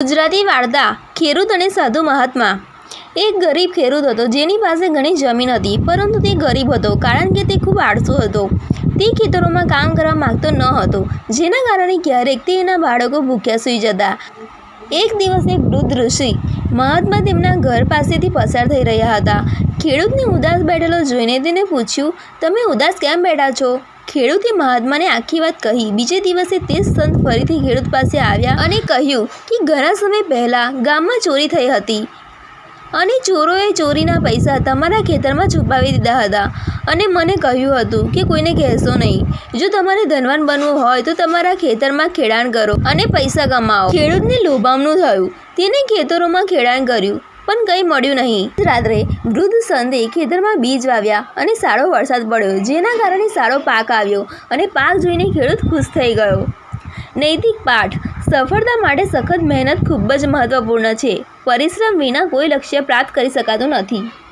ગુજરાતી વાર્તા ખેડૂત અને સાધુ મહાત્મા। એક ગરીબ ખેડૂત હતો જેની પાસે ઘણી જમીન હતી, પરંતુ તે ગરીબ હતો કારણ કે તે ખૂબ આળસુ હતો। તે ખેતરોમાં કામ કરવા માંગતો ન હતો, જેના કારણે ક્યારેક તે એના બાળકો ભૂખ્યા સૂઈ જતા। એક દિવસ એક વૃદ્ધ ઋષિ મહાત્મા તેમના ઘર પાસેથી પસાર થઈ રહ્યા હતા। ખેડૂતને ઉદાસ બેઠેલો જોઈને તેને પૂછ્યું, તમે ઉદાસ કેમ બેઠા છો? ખેડૂતે મહાત્માને આખી વાત કહી। બીજે દિવસે તે જ સંત ફરીથી ખેડૂત પાસે આવ્યા અને કહ્યું કે ઘણા સમય પહેલાં ગામમાં ચોરી થઈ હતી અને ચોરોએ ચોરીના પૈસા તમારા ખેતરમાં છુપાવી દીધા હતા અને મને કહ્યું હતું કે કોઈને કહેશો નહીં। જો તમારે ધનવાન બનવું હોય તો તમારા ખેતરમાં ખેડાણ કરો અને પૈસા કમાઓ। ખેડૂતને લોભામણું થયું, તેને ખેતરોમાં ખેડાણ કર્યું પણ કંઈ મળ્યું નહીં। રાત્રે વૃદ્ધ સંતે ખેતરમાં બીજ વાવ્યા અને સારો વરસાદ પડ્યો, જેના કારણે સારો પાક આવ્યો અને પાક જોઈને ખેડૂત ખુશ થઈ ગયો। નૈતિક પાઠ: સફળતા માટે સખત મહેનત ખૂબ જ મહત્વપૂર્ણ છે। પરિશ્રમ વિના કોઈ લક્ષ્ય પ્રાપ્ત કરી શકાતું નથી।